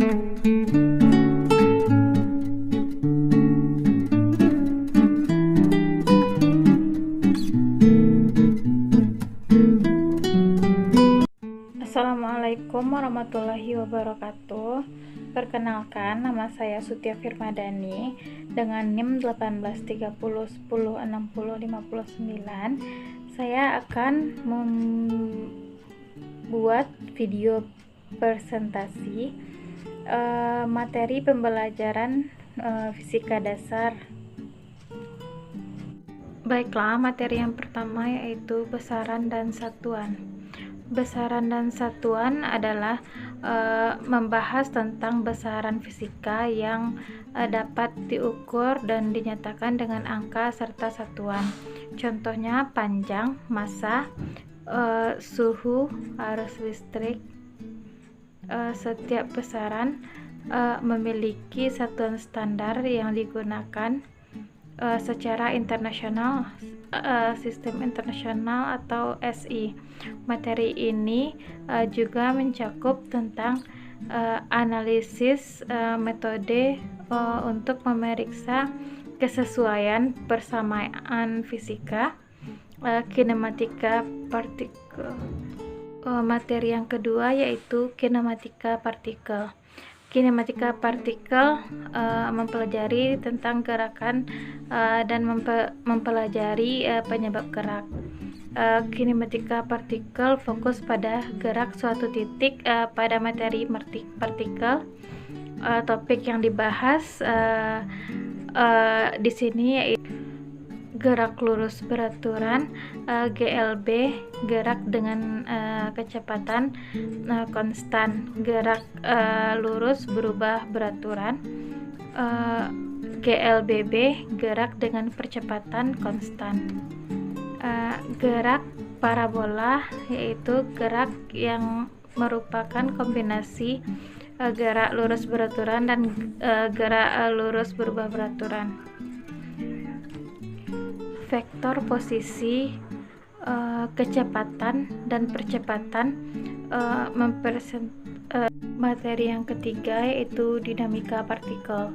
Assalamualaikum warahmatullahi wabarakatuh. Perkenalkan, nama saya Sutia Firmadani dengan NIM 1830106059. Saya akan membuat video presentasi materi pembelajaran fisika dasar. Baiklah, materi yang pertama yaitu besaran dan satuan. Besaran dan satuan adalah membahas tentang besaran fisika yang dapat diukur dan dinyatakan dengan angka serta satuan. Contohnya panjang, massa, suhu, arus listrik. Setiap besaran memiliki satuan standar yang digunakan secara internasional, sistem internasional atau SI. Materi ini juga mencakup tentang analisis metode untuk memeriksa kesesuaian persamaan fisika, kinematika partikel. Materi yang kedua yaitu kinematika partikel. Kinematika partikel mempelajari tentang gerakan dan mempelajari penyebab gerak. Kinematika partikel fokus pada gerak suatu titik pada materi partikel. Topik yang dibahas di sini yaitu gerak lurus beraturan, GLB, gerak dengan kecepatan konstan, gerak lurus berubah beraturan, GLBB, gerak dengan percepatan konstan. Gerak parabola yaitu gerak yang merupakan kombinasi gerak lurus beraturan dan gerak lurus berubah beraturan. Vektor posisi, kecepatan dan percepatan. Materi yang ketiga yaitu dinamika partikel.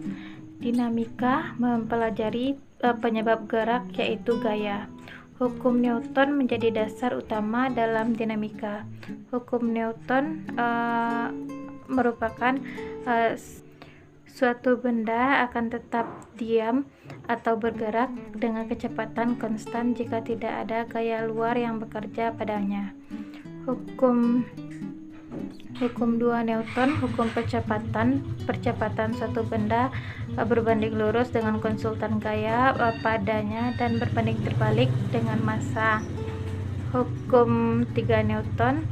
Dinamika mempelajari penyebab gerak yaitu gaya. Hukum Newton menjadi dasar utama dalam dinamika. Hukum Newton merupakan suatu benda akan tetap diam atau bergerak dengan kecepatan konstan jika tidak ada gaya luar yang bekerja padanya. Hukum 2 Newton, hukum percepatan suatu benda berbanding lurus dengan konsultan gaya padanya dan berbanding terbalik dengan massa. Hukum 3 Newton,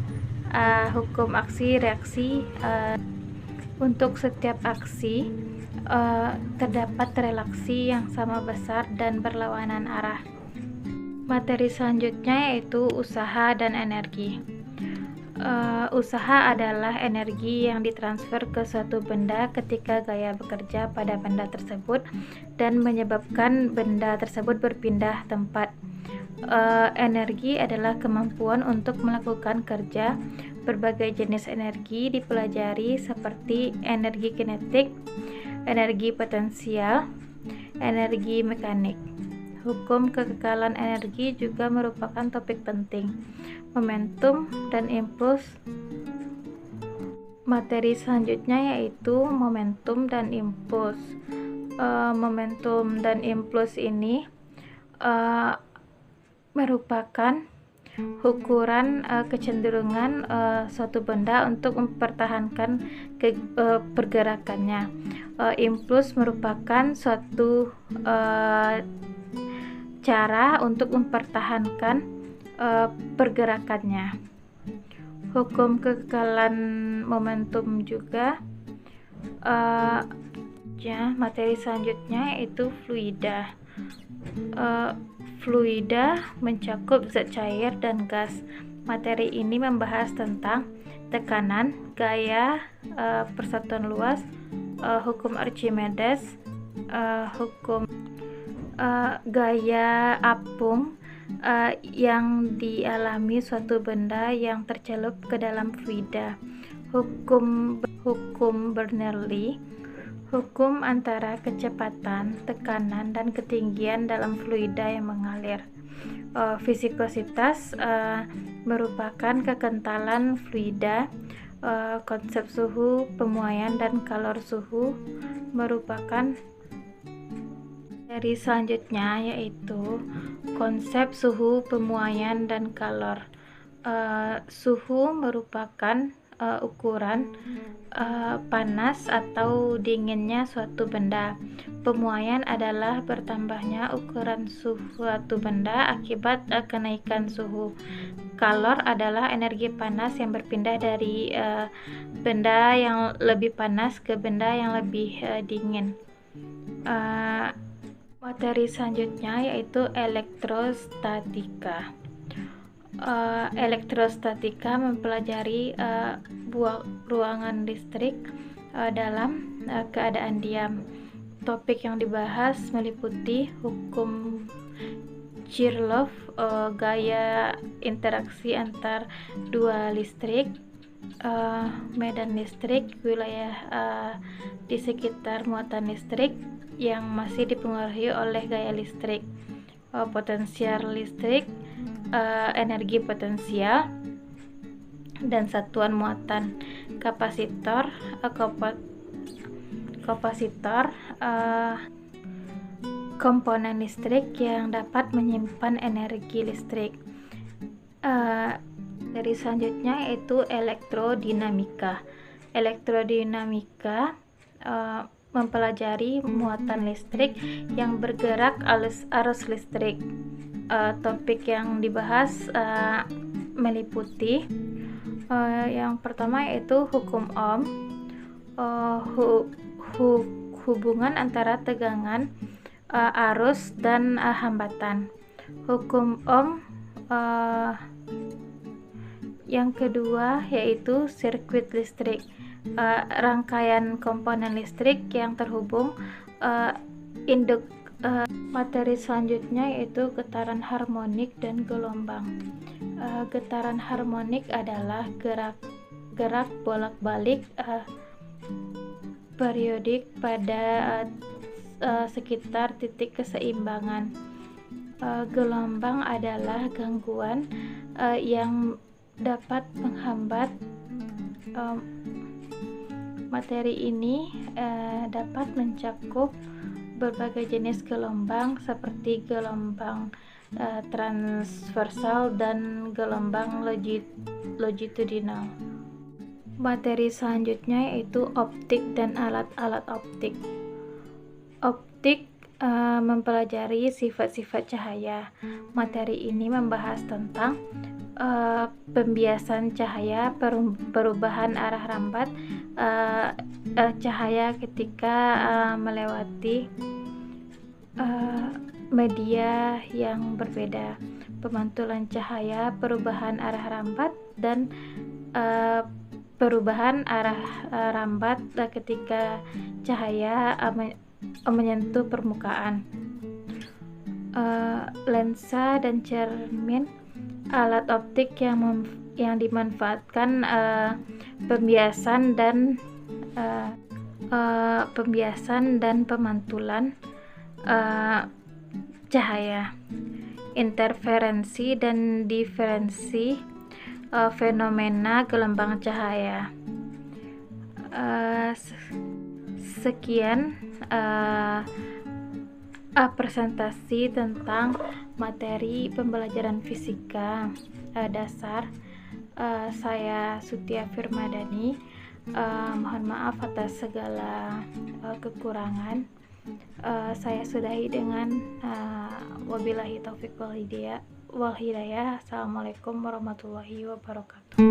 hukum aksi reaksi. Untuk setiap aksi terdapat relaksi yang sama besar dan berlawanan arah. Materi selanjutnya yaitu usaha dan energi. Usaha adalah energi yang ditransfer ke suatu benda ketika gaya bekerja pada benda tersebut dan menyebabkan benda tersebut berpindah tempat. Energi adalah kemampuan untuk melakukan kerja. Berbagai jenis energi dipelajari seperti energi kinetik, energi potensial, energi mekanik. Hukum kekekalan energi juga merupakan topik penting. Momentum dan impuls. Materi selanjutnya yaitu momentum dan impuls. Momentum dan impuls ini merupakan ukuran kecenderungan suatu benda untuk mempertahankan pergerakannya. Impuls merupakan suatu cara untuk mempertahankan pergerakannya. Hukum kekekalan momentum juga. Materi selanjutnya yaitu fluida. Fluida mencakup zat cair dan gas. Materi ini membahas tentang tekanan, gaya, persatuan luas, hukum Archimedes, hukum gaya apung yang dialami suatu benda yang tercelup ke dalam fluida. Hukum Bernoulli, hukum antara kecepatan, tekanan, dan ketinggian dalam fluida yang mengalir. Viskositas merupakan kekentalan fluida. Konsep suhu pemuaian dan kalor suhu merupakan dari selanjutnya, yaitu konsep suhu pemuaian dan kalor. Suhu merupakan ukuran panas atau dinginnya suatu benda. Pemuaian adalah bertambahnya ukuran suatu benda akibat kenaikan suhu. Kalor adalah energi panas yang berpindah dari benda yang lebih panas ke benda yang lebih dingin. Materi selanjutnya yaitu elektrostatika. Elektrostatika mempelajari ruangan listrik dalam keadaan diam. Topik yang dibahas meliputi hukum Kirchhoff, gaya interaksi antar dua listrik, medan listrik, wilayah di sekitar muatan listrik yang masih dipengaruhi oleh gaya listrik, potensial listrik, energi potensial, dan satuan muatan. Kapasitor, komponen listrik yang dapat menyimpan energi listrik. Dari selanjutnya yaitu elektrodinamika. Elektrodinamika mempelajari muatan listrik yang bergerak arus listrik. Topik yang dibahas meliputi yang pertama yaitu hukum Ohm, hubungan antara tegangan, arus, dan hambatan. Hukum Ohm. Yang kedua yaitu sirkuit listrik, rangkaian komponen listrik yang terhubung. Materi selanjutnya yaitu getaran harmonik dan gelombang. Getaran harmonik adalah gerak bolak-balik periodik pada sekitar titik keseimbangan. Gelombang adalah gangguan yang dapat menghambat. Materi ini dapat mencakup berbagai jenis gelombang seperti gelombang transversal dan gelombang longitudinal. Materi selanjutnya yaitu optik dan alat-alat optik. Optik mempelajari sifat-sifat cahaya. Materi ini membahas tentang pembiasan cahaya, perubahan arah rambat cahaya ketika melewati media yang berbeda, pemantulan cahaya, perubahan arah rambat, dan perubahan arah rambat ketika cahaya menyentuh permukaan. Lensa dan cermin, alat optik yang dimanfaatkan pembiasan dan pemantulan cahaya, interferensi dan diferensi fenomena gelombang cahaya. Sekian presentasi tentang materi pembelajaran fisika dasar. Saya Sutia Firmadani. Mohon maaf atas segala kekurangan. Saya sudahi dengan wabillahi taufiq wal hidayah. Assalamualaikum warahmatullahi wabarakatuh.